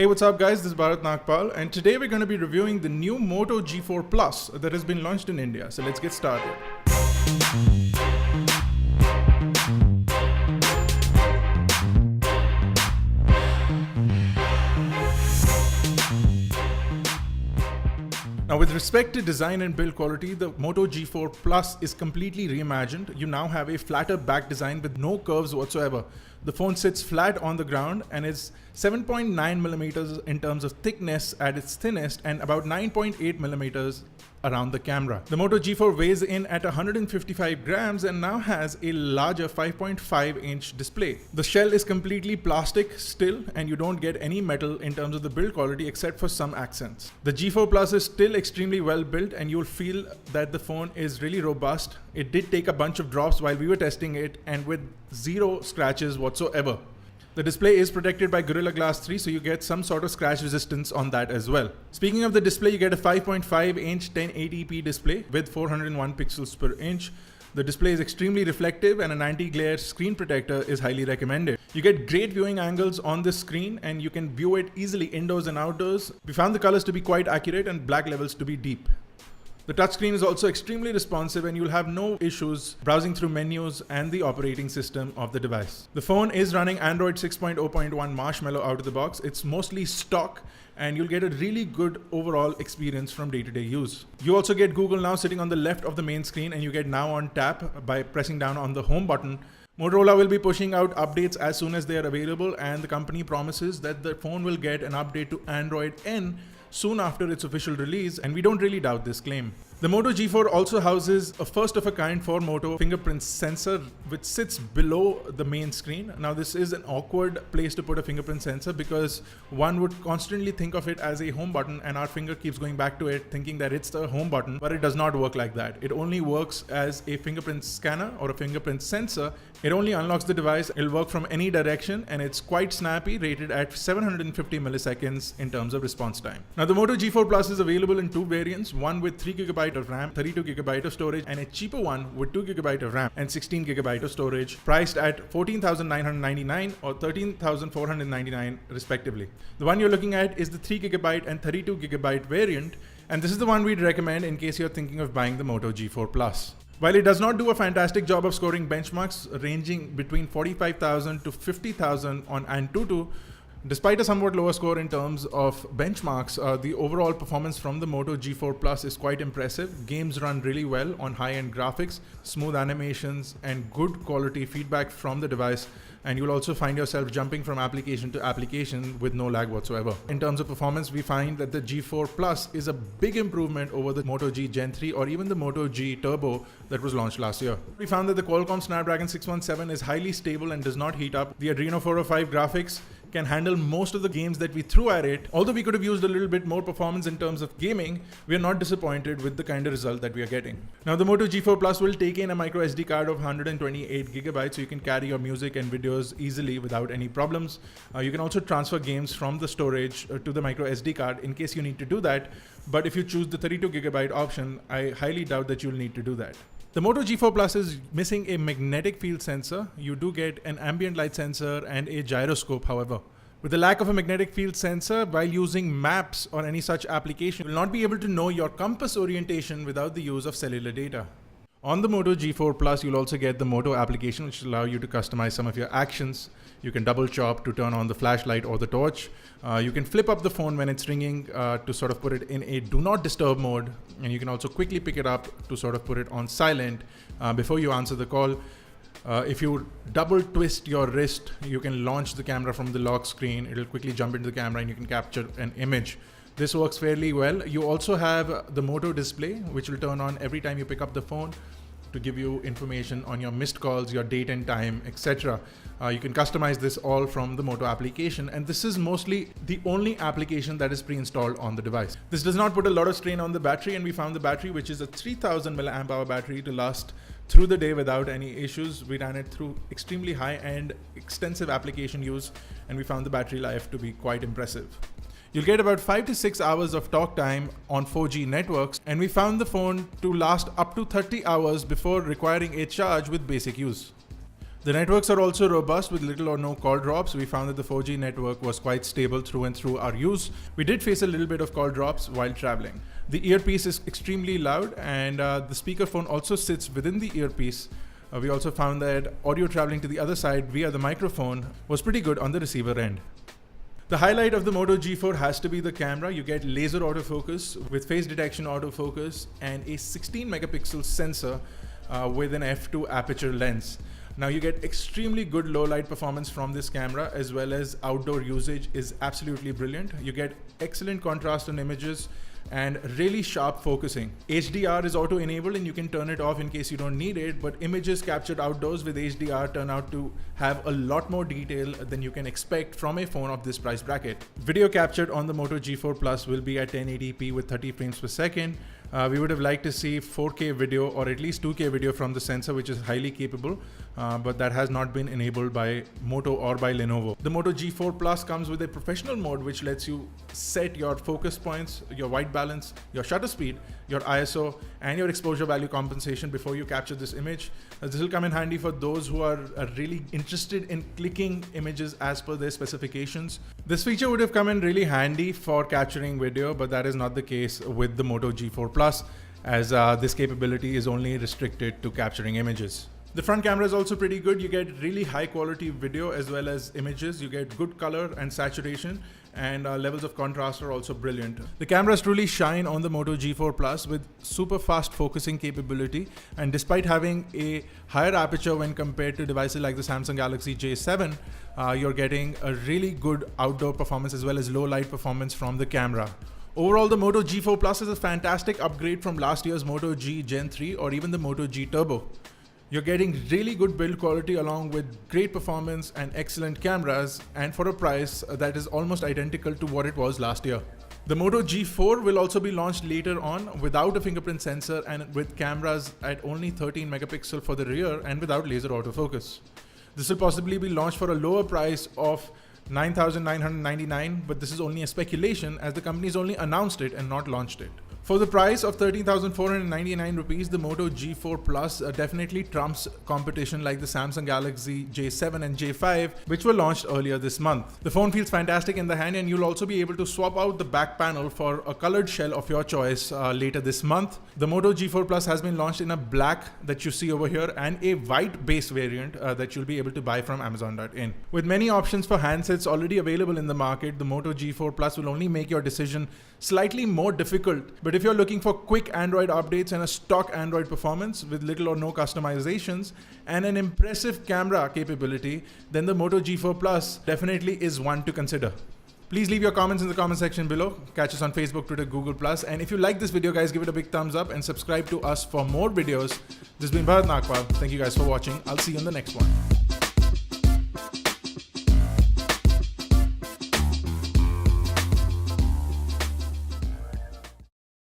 Hey, what's up guys, this is Bharat Nagpal and today we're going to be reviewing the new Moto G4 Plus that has been launched in India. So let's get started. Now with respect to design and build quality, the Moto G4 Plus is completely reimagined. You now have a flatter back design with no curves whatsoever. The phone sits flat on the ground and is 7.9 millimeters in terms of thickness at its thinnest and about 9.8 millimeters around the camera. The Moto G4 weighs in at 155 grams and now has a larger 5.5-inch display. The shell is completely plastic still and you don't get any metal in terms of the build quality except for some accents. The G4 Plus is still extremely well built and you'll feel that the phone is really robust. It did take a bunch of drops while we were testing it and with zero scratches whatsoever. The display is protected by Gorilla Glass 3, so you get some sort of scratch resistance on that as well. Speaking of the display, you get a 5.5-inch 1080p display with 401 pixels per inch. The display is extremely reflective and an anti-glare screen protector is highly recommended. You get great viewing angles on this screen and you can view it easily indoors and outdoors. We found the colors to be quite accurate and black levels to be deep. The touchscreen is also extremely responsive and you'll have no issues browsing through menus and the operating system of the device. The phone is running Android 6.0.1 Marshmallow out of the box. It's mostly stock and you'll get a really good overall experience from day-to-day use. You also get Google Now sitting on the left of the main screen and you get Now on tap by pressing down on the home button. Motorola will be pushing out updates as soon as they are available and the company promises that the phone will get an update to Android N soon after its official release, and we don't really doubt this claim. The Moto G4 also houses a first-of-a-kind for Moto fingerprint sensor which sits below the main screen. Now this is an awkward place to put a fingerprint sensor because one would constantly think of it as a home button and our finger keeps going back to it thinking that it's the home button, but it does not work like that. It only works as a fingerprint scanner or a fingerprint sensor. It only unlocks the device, it'll work from any direction and it's quite snappy, rated at 750 milliseconds in terms of response time. Now the Moto G4 Plus is available in two variants, one with 3GB of RAM, 32GB of storage and a cheaper one with 2GB of RAM and 16GB of storage, priced at $14,999 or $13,499 respectively. The one you're looking at is the 3GB and 32GB variant, and this is the one we'd recommend in case you're thinking of buying the Moto G4 Plus. While it does not do a fantastic job of scoring benchmarks ranging between 45,000 to 50,000 on Antutu, despite a somewhat lower score in terms of benchmarks, the overall performance from the Moto G4 Plus is quite impressive. Games run really well on high-end graphics, smooth animations, and good quality feedback from the device. And you'll also find yourself jumping from application to application with no lag whatsoever. In terms of performance, we find that the G4 Plus is a big improvement over the Moto G Gen 3 or even the Moto G Turbo that was launched last year. We found that the Qualcomm Snapdragon 617 is highly stable and does not heat up. The Adreno 405 graphics can handle most of the games that we threw at it. Although we could have used a little bit more performance in terms of gaming, we are not disappointed with the kind of result that we are getting. Now the Moto G4 Plus will take in a micro SD card of 128GB, so you can carry your music and videos easily without any problems. You can also transfer games from the storage to the micro SD card in case you need to do that. But if you choose the 32GB option, I highly doubt that you'll need to do that. The Moto G4 Plus is missing a magnetic field sensor. You do get an ambient light sensor and a gyroscope, however. With the lack of a magnetic field sensor, while using maps or any such application, you will not be able to know your compass orientation without the use of cellular data. On the Moto G4 Plus, you'll also get the Moto application, which will allow you to customize some of your actions. You can double chop to turn on the flashlight or the torch. You can flip up the phone when it's ringing to sort of put it in a do not disturb mode. And you can also quickly pick it up to sort of put it on silent before you answer the call. If you double twist your wrist, you can launch the camera from the lock screen. It'll quickly jump into the camera and you can capture an image. This works fairly well. You also have the Moto display, which will turn on every time you pick up the phone to give you information on your missed calls, your date and time, etc. You can customize this all from the Moto application, and this is mostly the only application that is pre-installed on the device. This does not put a lot of strain on the battery, and we found the battery, which is a 3000 mAh battery, to last through the day without any issues. We ran it through extremely high-end, extensive application use, and we found the battery life to be quite impressive. You'll get about 5 to 6 hours of talk time on 4G networks, and we found the phone to last up to 30 hours before requiring a charge with basic use. The networks are also robust with little or no call drops. We found that the 4G network was quite stable through and through our use. We did face a little bit of call drops while traveling. The earpiece is extremely loud, and the speakerphone also sits within the earpiece. We also found that audio traveling to the other side via the microphone was pretty good on the receiver end. The highlight of the Moto G4 has to be the camera. You get laser autofocus with face detection autofocus and a 16 megapixel sensor with an f2 aperture lens. Now you get extremely good low light performance from this camera, as well as outdoor usage is absolutely brilliant. You get excellent contrast in images and really sharp focusing. HDR is auto enabled and you can turn it off in case you don't need it, but images captured outdoors with HDR turn out to have a lot more detail than you can expect from a phone of this price bracket. Video captured on the Moto G4 Plus will be at 1080p with 30 frames per second. We would have liked to see 4K video or at least 2K video from the sensor, which is highly capable, but that has not been enabled by Moto or by Lenovo. The Moto G4 Plus comes with a professional mode which lets you set your focus points, your white balance, your shutter speed, your ISO, and your exposure value compensation before you capture this image. This will come in handy for those who are really interested in clicking images as per their specifications. This feature would have come in really handy for capturing video, but that is not the case with the Moto G4 Plus, as this capability is only restricted to capturing images. The front camera is also pretty good. You get really high quality video as well as images. You get good color and saturation, and levels of contrast are also brilliant. The cameras truly shine on the Moto G4 Plus with super fast focusing capability, and despite having a higher aperture when compared to devices like the Samsung Galaxy J7, you're getting a really good outdoor performance as well as low light performance from the camera. Overall, the Moto G4 Plus is a fantastic upgrade from last year's Moto G Gen 3 or even the Moto G Turbo. You're getting really good build quality along with great performance and excellent cameras, and for a price that is almost identical to what it was last year. The Moto G4 will also be launched later on without a fingerprint sensor and with cameras at only 13 megapixel for the rear and without laser autofocus. This will possibly be launched for a lower price of $9,999, but this is only a speculation as the company's only announced it and not launched it. For the price of 13,499 rupees, the Moto G4 Plus definitely trumps competition like the Samsung Galaxy J7 and J5, which were launched earlier this month. The phone feels fantastic in the hand, and you'll also be able to swap out the back panel for a colored shell of your choice later this month. The Moto G4 Plus has been launched in a black that you see over here and a white base variant that you'll be able to buy from Amazon.in. With many options for handsets already available in the market, the Moto G4 Plus will only make your decision slightly more difficult. But if you're looking for quick Android updates and a stock Android performance with little or no customizations and an impressive camera capability, then the Moto G4 Plus definitely is one to consider. Please leave your comments in the comment section below. Catch us on Facebook, Twitter, Google+. And if you like this video, guys, give it a big thumbs up and subscribe to us for more videos. This has been Bharat Nagpal. Thank you guys for watching. I'll see you in the next one.